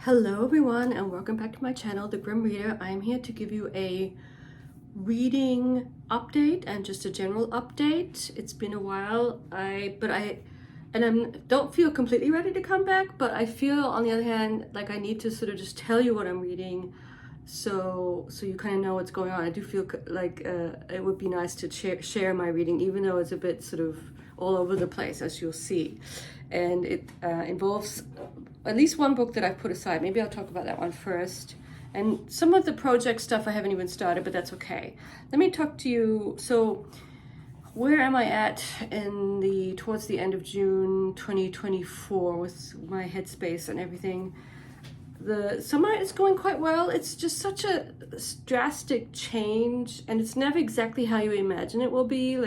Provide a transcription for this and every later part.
Hello everyone and welcome back to my channel, The Grim Reader. I'm here to give you a reading update and just a general update. It's been a while, I don't feel completely ready to come back, but I feel on the other hand like I need to sort of just tell you what I'm reading so you kind of know what's going on. I do feel like it would be nice to share my reading, even though it's a bit sort of all over the place, as you'll see. And it involves at least one book that I've put aside. Maybe I'll talk about that one first. And some of the project stuff I haven't even started, but that's okay. Let me talk to you. So where am I at towards the end of June 2024 with my headspace and everything? The summer is going quite well. It's just such a drastic change, and it's never exactly how you imagine it will be.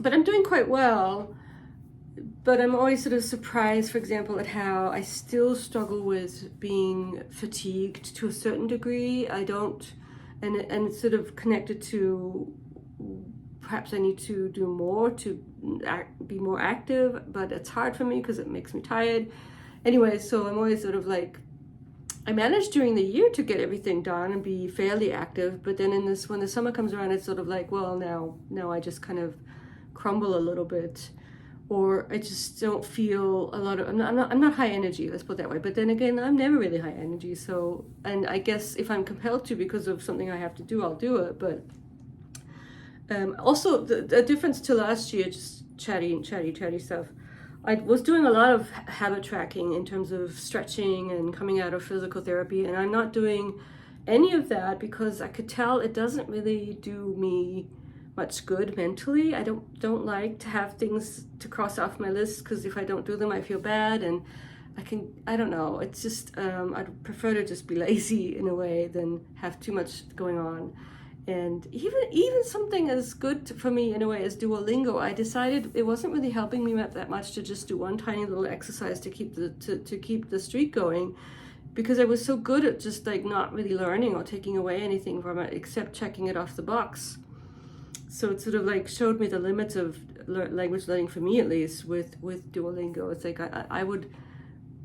But I'm doing quite well. But I'm always sort of surprised, for example, at how I still struggle with being fatigued to a certain degree. I don't, and it's sort of connected to perhaps I need to do more to be more active, but it's hard for me because it makes me tired. Anyway, so I'm always sort of like, I managed during the year to get everything done and be fairly active, but then when the summer comes around, it's sort of like, well, now I just kind of crumble a little bit. Or I just don't feel a lot of, I'm not high energy, let's put it that way. But then again, I'm never really high energy. So, and I guess if I'm compelled to because of something I have to do, I'll do it. But also the difference to last year, just chatty stuff. I was doing a lot of habit tracking in terms of stretching and coming out of physical therapy. And I'm not doing any of that because I could tell it doesn't really do me much good mentally. I don't like to have things to cross off my list because if I don't do them I feel bad, and I don't know, it's just I'd prefer to just be lazy in a way than have too much going on. And even something as good for me in a way as Duolingo, I decided it wasn't really helping me that much to just do one tiny little exercise to keep the streak going, because I was so good at just like not really learning or taking away anything from it except checking it off the box. So it sort of like showed me the limits of language learning, for me at least, with Duolingo. It's like I would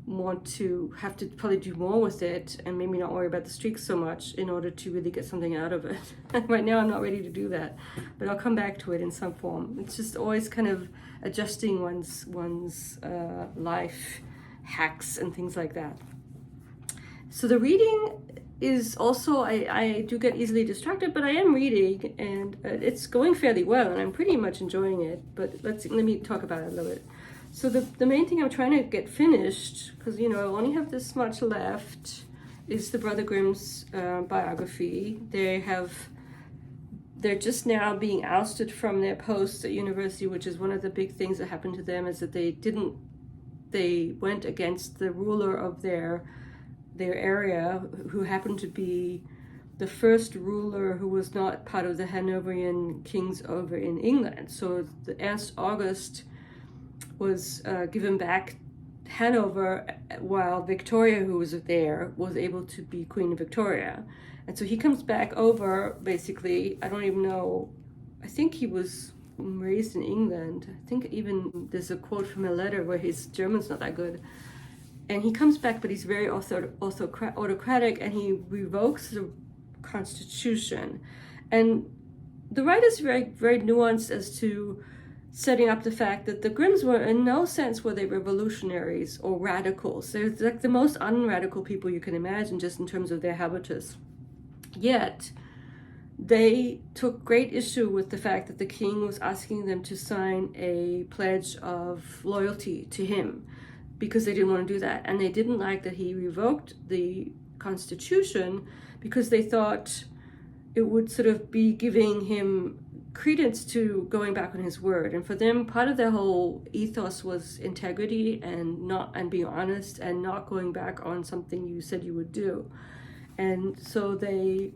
want to have to probably do more with it and maybe not worry about the streaks so much in order to really get something out of it. Right now I'm not ready to do that, but I'll come back to it in some form. It's just always kind of adjusting one's life hacks and things like that. So the reading is also, I do get easily distracted, but I am reading, and it's going fairly well, and I'm pretty much enjoying it. But let me talk about it a little bit. So the main thing I'm trying to get finished, because I only have this much left, is the Brother Grimm's biography. They're just now being ousted from their posts at university, which is one of the big things that happened to them, is that they went against the ruler of their area, who happened to be the first ruler who was not part of the Hanoverian kings over in England. So the Ernst August was given back Hanover, while Victoria, who was there, was able to be Queen Victoria. And so he comes back over, basically, I don't even know, I think he was raised in England. I think even there's a quote from a letter where his German's not that good. And he comes back, but he's very autocratic, and he revokes the Constitution. And the writer's very, very nuanced as to setting up the fact that the Grimms were in no sense were they revolutionaries or radicals. They're like the most unradical people you can imagine, just in terms of their habitus. Yet they took great issue with the fact that the king was asking them to sign a pledge of loyalty to him, because they didn't want to do that. And they didn't like that he revoked the Constitution because they thought it would sort of be giving him credence to going back on his word. And for them, part of their whole ethos was integrity and being honest and not going back on something you said you would do. And so they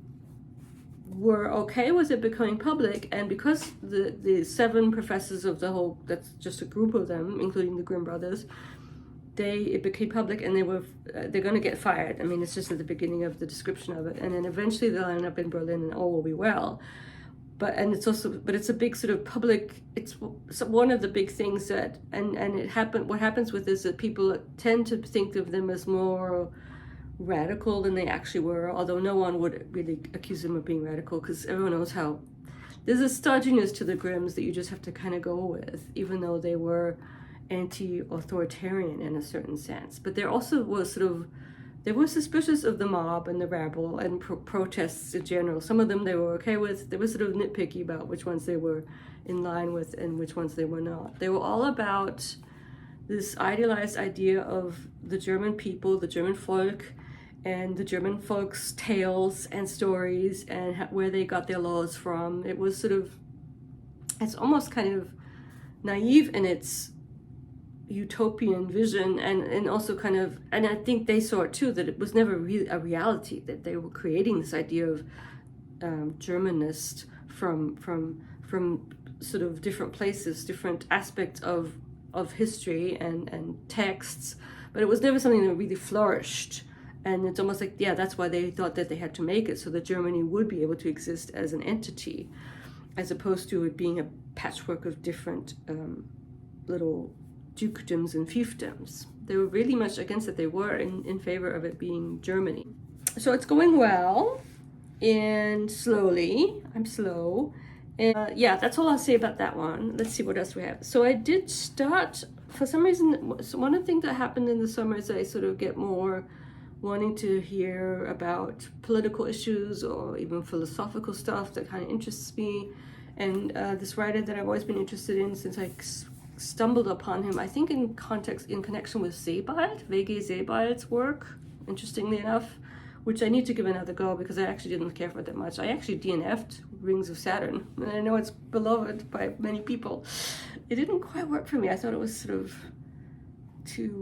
were okay with it becoming public, and because the 7 professors of the whole, that's just a group of them, including the Grimm brothers, it became public, and they're going to get fired. I mean, it's just at the beginning of the description of it, and then eventually they'll end up in Berlin, and all will be well. But it's a big sort of public. It's one of the big things that, and what happens with this is that people tend to think of them as more radical than they actually were, although no one would really accuse them of being radical, because everyone knows how there's a stodginess to the Grimms that you just have to kind of go with, even though they were anti-authoritarian in a certain sense. But there also was they were suspicious of the mob and the rabble and protests in general. Some of them they were okay with. They were sort of nitpicky about which ones they were in line with and which ones they were not. They were all about this idealized idea of the German people, the German folk, and the German folks' tales and stories and where they got their laws from. It was it's almost kind of naive in its utopian vision, and also and I think they saw it too, that it was never really a reality, that they were creating this idea of Germanist from sort of different places, different aspects of history and texts, but it was never something that really flourished. And it's almost like, yeah, that's why they thought that they had to make it so that Germany would be able to exist as an entity, as opposed to it being a patchwork of different little dukedoms and fiefdoms. They were really much against it. They were in favor of it being Germany. So it's going well, and slowly. I'm slow. And yeah, that's all I'll say about that one. Let's see what else we have. So I did start, for some reason, one of the things that happened in the summer is I sort of get more wanting to hear about political issues or even philosophical stuff that kind of interests me. And this writer that I've always been interested in since I stumbled upon him, I think in connection with Sebald, V.G. Sebald's work, interestingly enough, which I need to give another go because I actually didn't care for it that much. I actually DNF'd Rings of Saturn, and I know it's beloved by many people. It didn't quite work for me. I thought it was sort of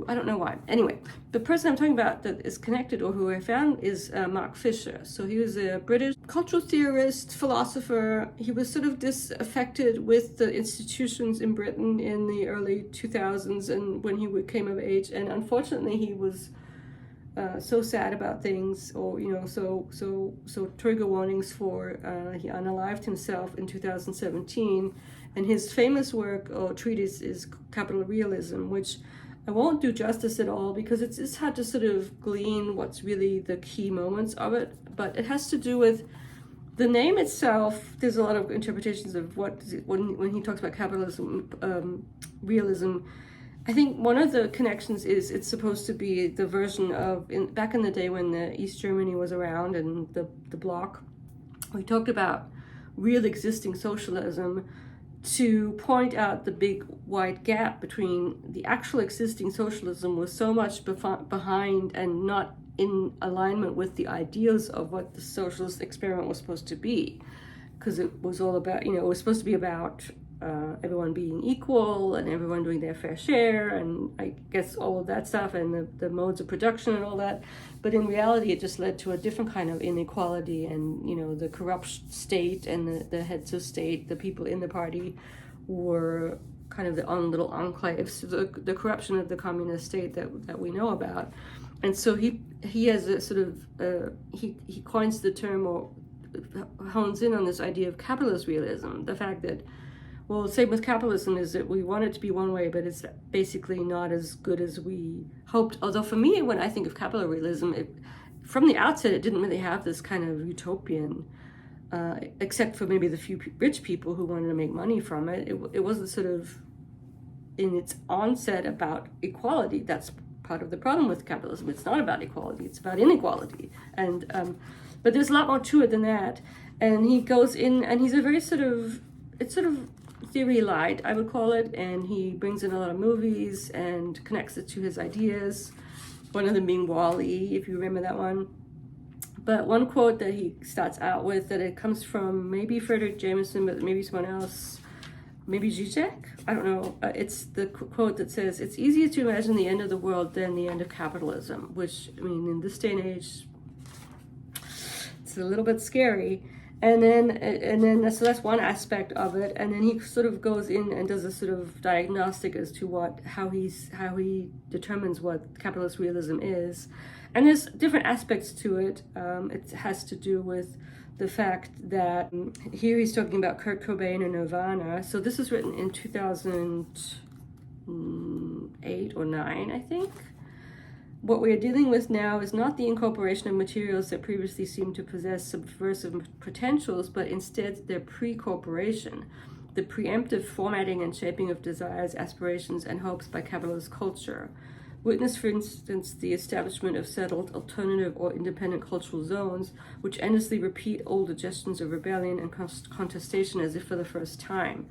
I don't know why. Anyway, the person I'm talking about that is connected, or who I found, is Mark Fisher. So he was a British cultural theorist, philosopher. He was sort of disaffected with the institutions in Britain in the early 2000s and when he came of age. And unfortunately, he was so sad about things, or so trigger warnings for he unalived himself in 2017. And his famous work or treatise is Capital Realism, which I won't do justice at all because it's hard to sort of glean what's really the key moments of it, but it has to do with the name itself. There's a lot of interpretations of when he talks about capitalism, realism. I think one of the connections is it's supposed to be the version of, back in the day when the East Germany was around and the bloc, we talked about real existing socialism to point out the big wide gap between the actual existing socialism was so much behind and not in alignment with the ideals of what the socialist experiment was supposed to be, because it was all about, it was supposed to be about everyone being equal and everyone doing their fair share, and I guess all of that stuff, and the modes of production and all that. But in reality, it just led to a different kind of inequality, and the corrupt state and the heads of state, the people in the party, were kind of the own little enclaves, the corruption of the communist state that we know about. And so he has a sort of he coins the term, or hones in on this idea of capitalist realism, the fact that, well, the same with capitalism is that we want it to be one way, but it's basically not as good as we hoped. Although for me, when I think of capital realism, from the outset, it didn't really have this kind of utopian, except for maybe the few rich people who wanted to make money from it. It wasn't sort of, in its onset, about equality. That's part of the problem with capitalism. It's not about equality, it's about inequality. And but there's a lot more to it than that. And he goes in, and he's a very it's sort of theory light, I would call it, and he brings in a lot of movies and connects it to his ideas, one of them being Wall-E, if you remember that one. But one quote that he starts out with, that it comes from maybe Frederick Jameson, but maybe someone else, maybe Zizek, I don't know. It's the quote that says, "It's easier to imagine the end of the world than the end of capitalism," which, I mean, in this day and age, it's a little bit scary. And then so that's one aspect of it. And then he sort of goes in and does a sort of diagnostic as to how he determines what capitalist realism is. And there's different aspects to it. It has to do with the fact that here he's talking about Kurt Cobain and Nirvana. So this was written in 2008 or 9, I think. what we're dealing with now is not the incorporation of materials that previously seemed to possess subversive potentials, but instead their pre-corporation, the preemptive formatting and shaping of desires, aspirations, and hopes by capitalist culture. Witness, for instance, the establishment of settled alternative or independent cultural zones, which endlessly repeat old gestions of rebellion and contestation as if for the first time.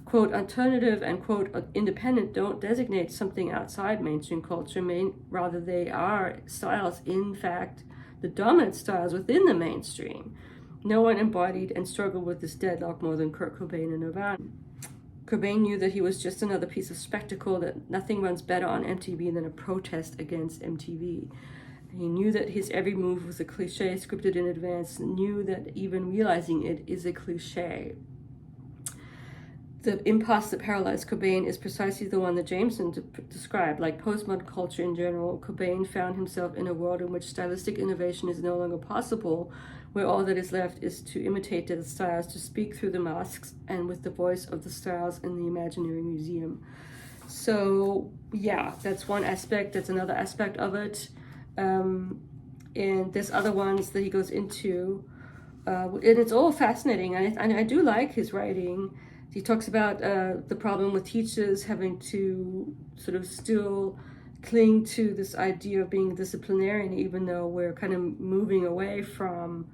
Quote, alternative and quote, independent don't designate something outside mainstream culture, rather they are styles, in fact, the dominant styles within the mainstream. No one embodied and struggled with this deadlock more than Kurt Cobain and Nirvana. Cobain knew that he was just another piece of spectacle, that nothing runs better on MTV than a protest against MTV. He knew that his every move was a cliche scripted in advance, knew that even realizing it is a cliche. The impasse that paralyzed Cobain is precisely the one that Jameson described. Like postmodern culture in general, Cobain found himself in a world in which stylistic innovation is no longer possible, where all that is left is to imitate the styles, to speak through the masks and with the voice of the styles in the imaginary museum. So yeah, that's one aspect. That's another aspect of it. And there's other ones that he goes into, and it's all fascinating. I do like his writing. He talks about the problem with teachers having to sort of still cling to this idea of being disciplinarian, even though we're kind of moving away from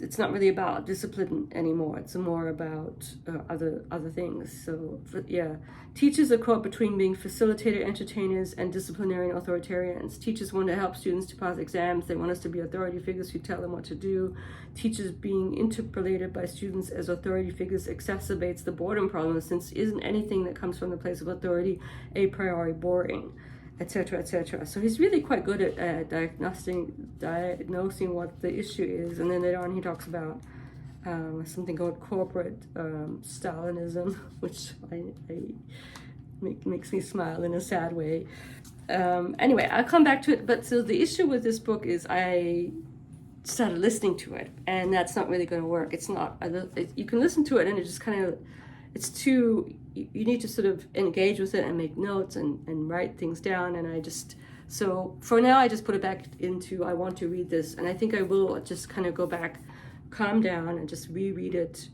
it's not really about discipline anymore. It's more about other things. So yeah, teachers are caught between being facilitator entertainers and disciplinarian authoritarians. Teachers want to help students to pass exams. They want us to be authority figures who tell them what to do. Teachers being interpolated by students as authority figures exacerbates the boredom problem, since isn't anything that comes from the place of authority a priori boring, etc., etc. So he's really quite good at diagnosing what the issue is. And then later on he talks about something called corporate Stalinism, which makes me smile in a sad way. Anyway, I'll come back to it. But so the issue with this book is I started listening to it, and that's not really going to work. It's not. You can listen to it, and it just kind of, it's too, you need to sort of engage with it and make notes and write things down. And so for now, I just put it back into, I want to read this. And I think I will just kind of go back, calm down, and just reread it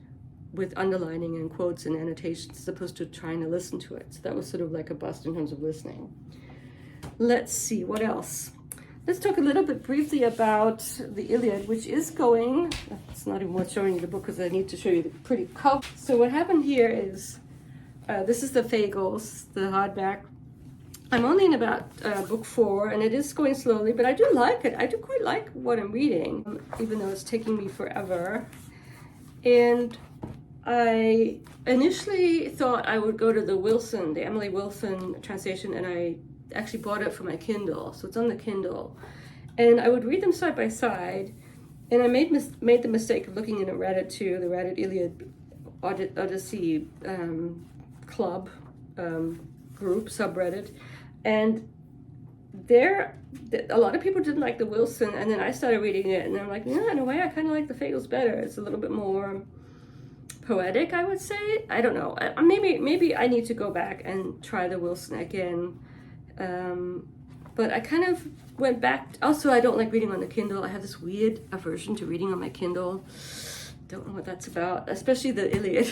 with underlining and quotes and annotations, as opposed to trying to listen to it. So that was sort of like a bust in terms of listening. Let's see, what else? Let's talk a little bit briefly about the Iliad, which is going, it's not even worth showing you the book because I need to show you the pretty cover. So what happened here is, this is the Fagles, the hardback. I'm only in about book 4, and it is going slowly, but I do like it. I do quite like what I'm reading, even though it's taking me forever. And I initially thought I would go to the Emily Wilson translation, and I actually bought it for my Kindle, so it's on the Kindle, and I would read them side by side. And I made the mistake of looking in a Reddit too, the Reddit Iliad Odyssey club group subreddit, and there a lot of people didn't like the Wilson, and then I started reading it, and I'm like, yeah, in a way I kind of like the Fagles better. It's a little bit more poetic, I would say. I don't know, maybe I need to go back and try the Wilson again. But I kind of went back. Also, I don't like reading on the Kindle. I have this weird aversion to reading on my Kindle. Don't know what that's about, especially the Iliad.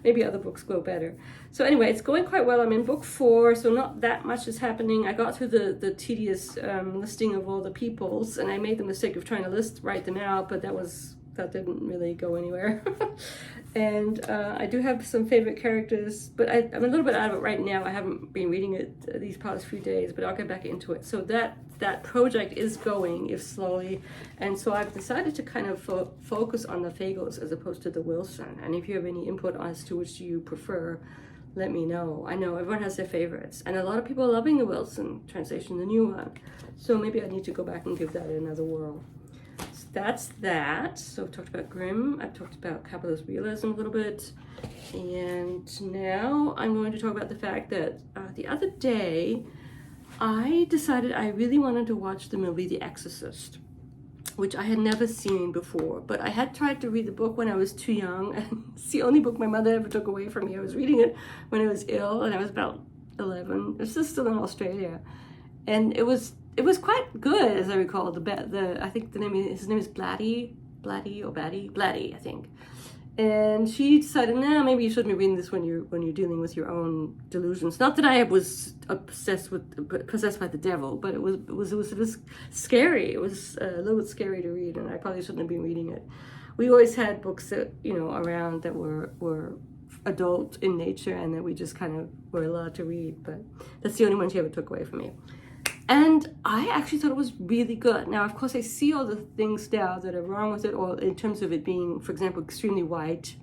Maybe other books go better. So anyway, it's going quite well. I'm in book 4, so not that much is happening. I got through the tedious listing of all the peoples, and I made the mistake of trying to write them out, but that didn't really go anywhere. And I do have some favorite characters, but I'm a little bit out of it right now. I haven't been reading it these past few days, but I'll get back into it. So that project is going, if slowly. And so I've decided to kind of focus on the Fagles as opposed to the Wilson. And if you have any input as to which you prefer, let me know. I know everyone has their favorites, and a lot of people are loving the Wilson translation, the new one. So maybe I need to go back and give that another whirl. So that's that. So I've talked about Grimm, I've talked about capitalist realism a little bit, and now I'm going to talk about the fact that the other day I decided I really wanted to watch the movie The Exorcist, which I had never seen before, but I had tried to read the book when I was too young, and it's the only book my mother ever took away from me. I was reading it when I was ill, and I was about 11. This is still in Australia, and it was quite good, as I recall. I think his name is Blatty, I think. And she decided, nah, maybe you shouldn't be reading this when you're dealing with your own delusions. Not that I was possessed by the devil, but it was scary. It was a little bit scary to read, and I probably shouldn't have been reading it. We always had books that around that were adult in nature, and that we just kind of were allowed to read. But that's the only one she ever took away from me. And I actually thought it was really good. Now, of course, I see all the things now that are wrong with it, or in terms of it being, for example, extremely white.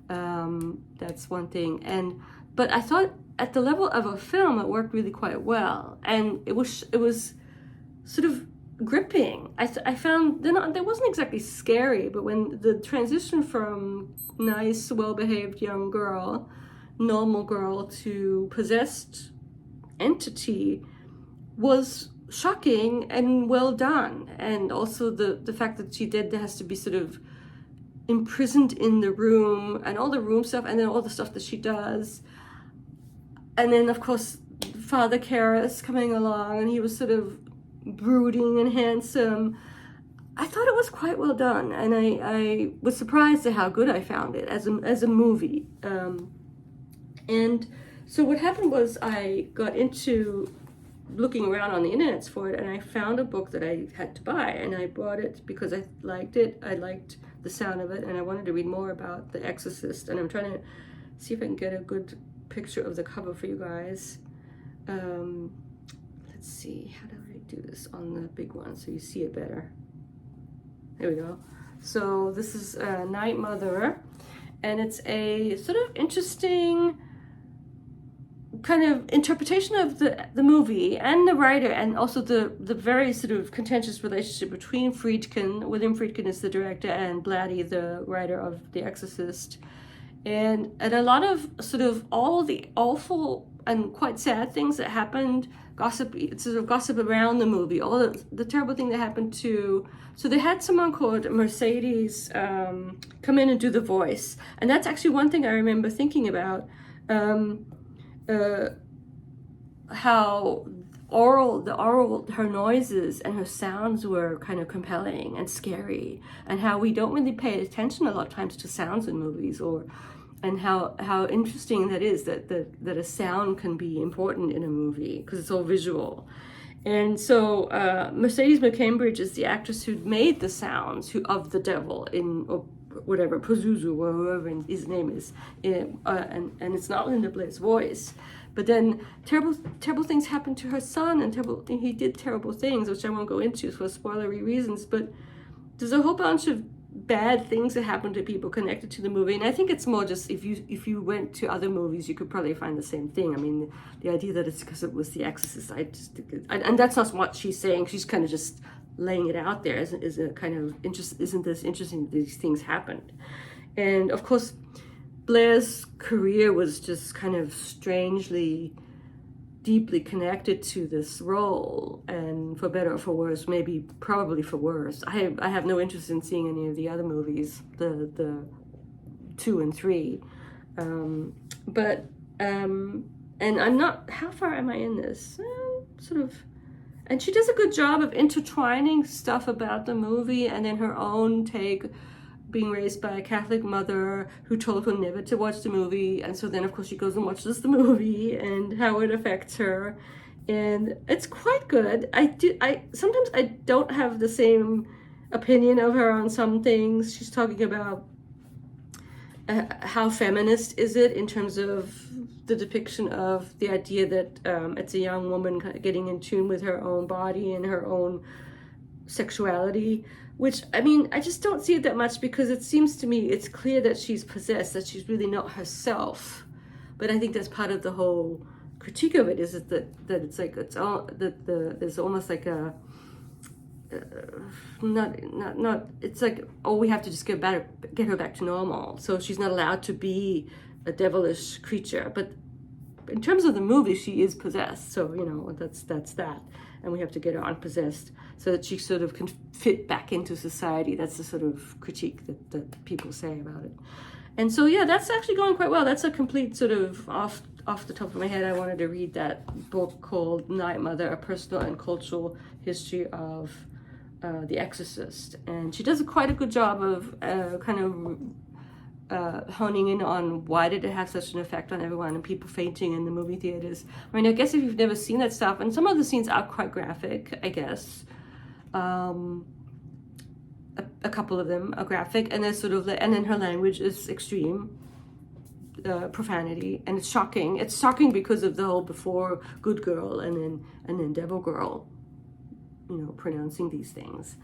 That's one thing. But I thought at the level of a film, it worked really quite well. And it was sort of gripping. I found there wasn't exactly scary, but when the transition from nice, well-behaved young girl, normal girl, to possessed entity was shocking and well done. And also the fact that there has to be sort of imprisoned in the room, and all the room stuff, and then all the stuff that she does. And then, of course, Father Karras coming along, and he was sort of brooding and handsome. I thought it was quite well done, and I was surprised at how good I found it as a movie. And so what happened was I got into looking around on the internet for it, and I found a book that I had to buy, and I bought it because I liked it. I liked the sound of it, and I wanted to read more about The Exorcist, and I'm trying to see if I can get a good picture of the cover for you guys. Let's see, how do I do this on the big one so you see it better? There we go. So this is Night Mother, and it's a sort of interesting kind of interpretation of the movie and the writer, and also the very sort of contentious relationship between Friedkin. William Friedkin is the director, and Blatty, the writer of The Exorcist, and a lot of sort of all the awful and quite sad things that happened, gossip around the movie, all the terrible thing that happened to. So they had someone called Mercedes come in and do the voice, and that's actually one thing I remember thinking about. How her noises and her sounds were kind of compelling and scary, and how we don't really pay attention a lot of times to sounds in movies, and how interesting that is that a sound can be important in a movie because it's all visual. And so Mercedes McCambridge is the actress who made the sounds of the devil or whatever, Pazuzu, or whoever his name is, and it's not Linda Blair's voice. But then terrible things happened to her son, and he did terrible things, which I won't go into for spoilery reasons. But there's a whole bunch of bad things that happened to people connected to the movie, and I think it's more just if you went to other movies, you could probably find the same thing. I mean, the idea that it's because it was The Exorcist, and that's not what she's saying. She's kind of just laying it out there is a kind of interest. Isn't this interesting that these things happened? And of course, Blair's career was just kind of strangely, deeply connected to this role, and for better or for worse, probably for worse. I have no interest in seeing any of the other movies, the 2 and 3, and I'm not. How far am I in this? Sort of. And she does a good job of intertwining stuff about the movie and then her own take, being raised by a Catholic mother who told her never to watch the movie. And so then, of course, she goes and watches the movie and how it affects her. And it's quite good. Sometimes I don't have the same opinion of her on some things. She's talking about how feminist is it in terms of the depiction of the idea that it's a young woman getting in tune with her own body and her own sexuality, which, I mean, I just don't see it that much, because it seems to me it's clear that she's possessed, that she's really not herself. But I think that's part of the whole critique of it, is that it's like it's all that there's almost like a not it's like, oh, we have to just get her back to normal, so she's not allowed to be a devilish creature. But in terms of the movie, she is possessed, so that's that, and we have to get her unpossessed so that she sort of can fit back into society. That's the sort of critique that people say about it. And so, yeah, that's actually going quite well. That's a complete sort of off the top of my head, I wanted to read that book called Night Mother, A Personal and Cultural History of The Exorcist. And she does quite a good job of honing in on why did it have such an effect on everyone and people fainting in the movie theaters. I mean, I guess if you've never seen that stuff, and some of the scenes are quite graphic, I guess. A couple of them are graphic, and they're sort of, and then her language is extreme. Profanity, and it's shocking. It's shocking because of the whole before good girl and then devil girl, pronouncing these things.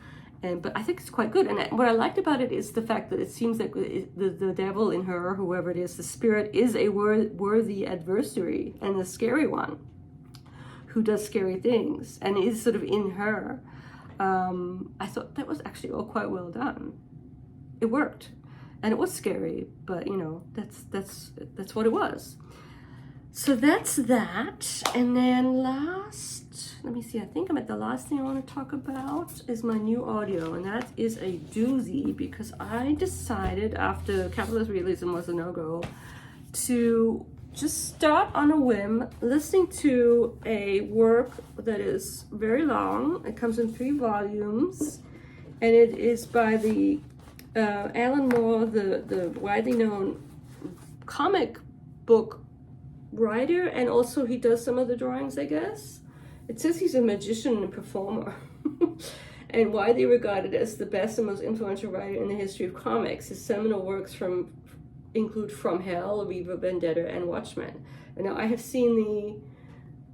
But I think it's quite good. And what I liked about it is the fact that it seems like the devil in her, whoever it is, the spirit, is a worthy adversary and a scary one who does scary things and is sort of in her. I thought that was actually all quite well done. It worked. And it was scary, but that's what it was. So that's that. And then let me see, I think I'm at the last thing I want to talk about is my new audio. And that is a doozy, because I decided after Capitalist Realism was a no-go to just start on a whim listening to a work that is very long. It comes in 3 volumes, and it is by the Alan Moore, the widely known comic book writer, and also he does some of the drawings, I guess. It says he's a magician and performer and widely regarded as the best and most influential writer in the history of comics. His seminal works include From Hell, V for Vendetta, and Watchmen. And now I have seen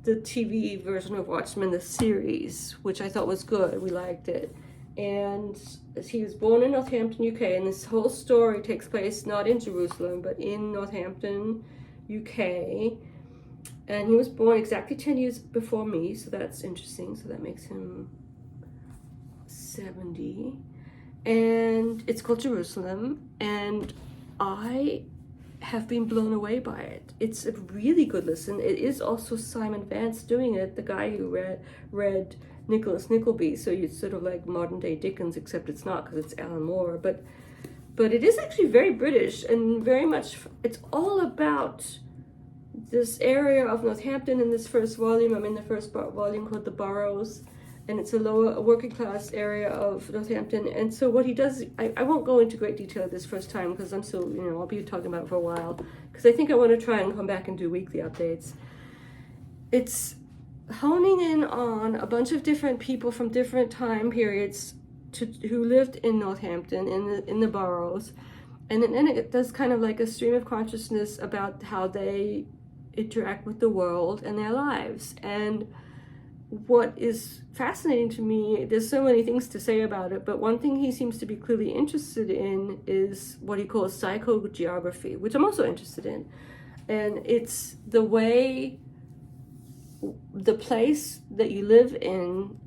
the TV version of Watchmen, the series, which I thought was good. We liked it. And he was born in Northampton, UK, and this whole story takes place not in Jerusalem, but in Northampton, UK. And he was born exactly 10 years before me, so that's interesting. So that makes him 70. And it's called Jerusalem, and I have been blown away by it. It's a really good listen. It is also Simon Vance doing it, the guy who read Nicholas Nickleby, so it's sort of like modern day Dickens, except it's not, because it's Alan Moore. But it is actually very British, and very much, it's all about this area of Northampton in this first volume. I'm in the first volume called The Boroughs, and it's a lower working class area of Northampton. And so what he does, I won't go into great detail this first time, because I'm still, I'll be talking about it for a while, because I think I want to try and come back and do weekly updates. It's honing in on a bunch of different people from different time periods who lived in Northampton in the boroughs, and then it does kind of like a stream of consciousness about how they interact with the world and their lives. And what is fascinating to me, there's so many things to say about it, but one thing he seems to be clearly interested in is what he calls psychogeography, which I'm also interested in. And it's the way the place that you live in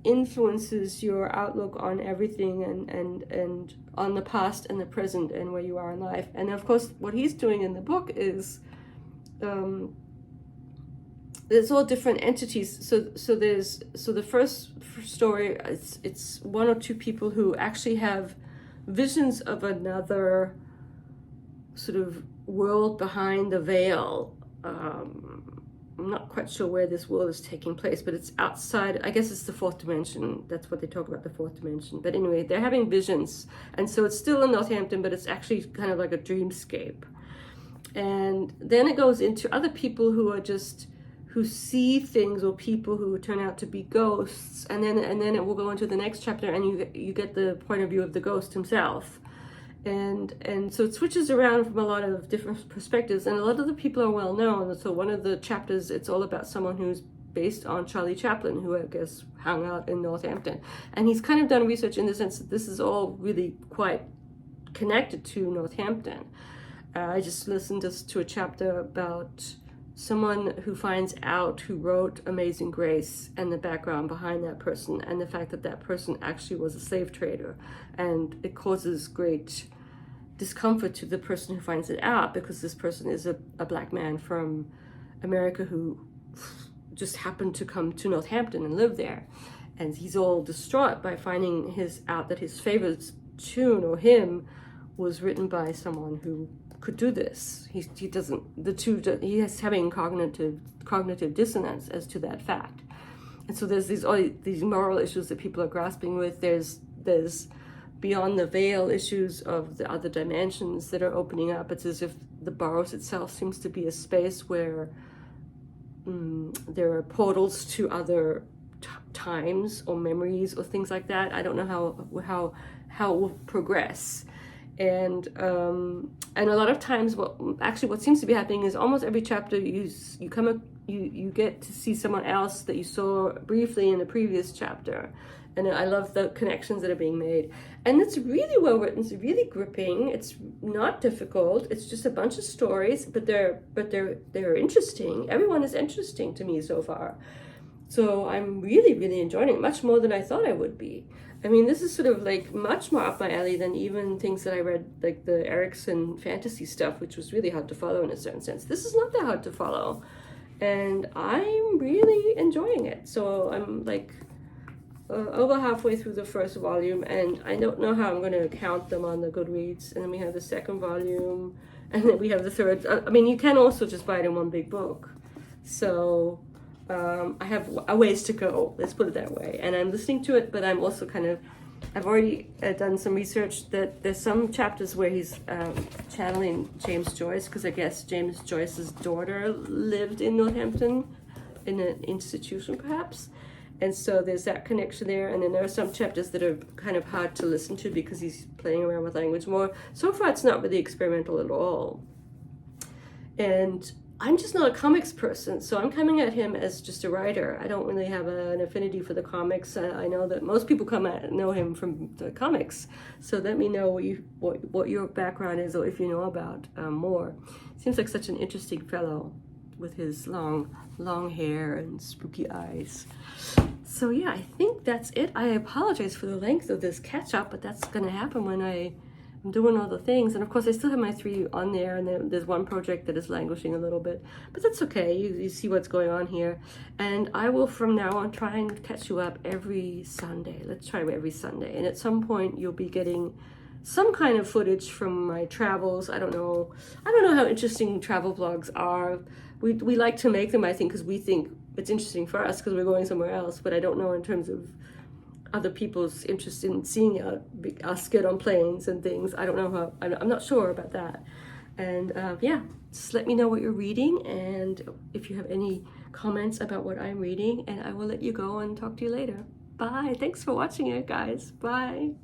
influences your outlook on everything, and on the past and the present and where you are in life. And of course, what he's doing in the book is there's all different entities. So the first story, it's 1 or 2 people who actually have visions of another sort of world behind the veil. I'm not quite sure where this world is taking place, but it's outside. I guess it's the 4th dimension. That's what they talk about, the 4th dimension. But anyway, they're having visions, and so it's still in Northampton, but it's actually kind of like a dreamscape. And then it goes into other people who see things, or people who turn out to be ghosts, and then it will go into the next chapter, and you get the point of view of the ghost himself. And so it switches around from a lot of different perspectives, and a lot of the people are well known. So one of the chapters, it's all about someone who's based on Charlie Chaplin, who I guess hung out in Northampton. And he's kind of done research in the sense that this is all really quite connected to Northampton. I just listened to a chapter about someone who finds out who wrote Amazing Grace and the background behind that person, and the fact that that person actually was a slave trader. And it causes great discomfort to the person who finds it out, because this person is a black man from America who just happened to come to Northampton and live there. And he's all distraught by finding out that his favorite tune, or hymn, was written by someone who could do this. He doesn't. He is having cognitive dissonance as to that fact. And so there's all these moral issues that people are grasping with. There's beyond the veil issues of the other dimensions that are opening up. It's as if the Burrows itself seems to be a space where there are portals to other times or memories or things like that. I don't know how it will progress. And a lot of times what seems to be happening is almost every chapter you get to see someone else that you saw briefly in the previous chapter. And I love the connections that are being made. And it's really well written, it's really gripping, it's not difficult, it's just a bunch of stories, but they're interesting. Everyone is interesting to me so far. So I'm really, really enjoying it, much more than I thought I would be. I mean, this is sort of like much more up my alley than even things that I read, like the Erickson fantasy stuff, which was really hard to follow in a certain sense. This is not that hard to follow. And I'm really enjoying it. So I'm like over halfway through the first volume, and I don't know how I'm going to count them on the Goodreads. And then we have the second volume, and then we have the third. I mean, you can also just buy it in one big book. So I have a ways to go, let's put it that way. And I'm listening to it, but I'm also I've already done some research that there's some chapters where he's channeling James Joyce, because I guess James Joyce's daughter lived in Northampton in an institution perhaps. And so there's that connection there. And then there are some chapters that are kind of hard to listen to because he's playing around with language more. So far, it's not really experimental at all. And I'm just not a comics person, so I'm coming at him as just a writer. I don't really have an affinity for the comics. I know that most people know him from the comics. So let me know what your background is, or if you know about more. Seems like such an interesting fellow with his long hair and spooky eyes. So yeah, I think that's it. I apologize for the length of this catch-up, but that's going to happen when I'm doing all the things. And of course, I still have my 3 on there, and then there's one project that is languishing a little bit. But that's okay. You see what's going on here. And I will, from now on, try and catch you up every Sunday. Let's try every Sunday. And at some point, you'll be getting some kind of footage from my travels. I don't know how interesting travel vlogs are. We like to make them, I think, because we think it's interesting for us because we're going somewhere else. But I don't know in terms of other people's interest in seeing us get on planes and things. I don't know how. I'm not sure about that. And yeah, just let me know what you're reading, and if you have any comments about what I'm reading, and I will let you go and talk to you later. Bye. Thanks for watching it, guys. Bye.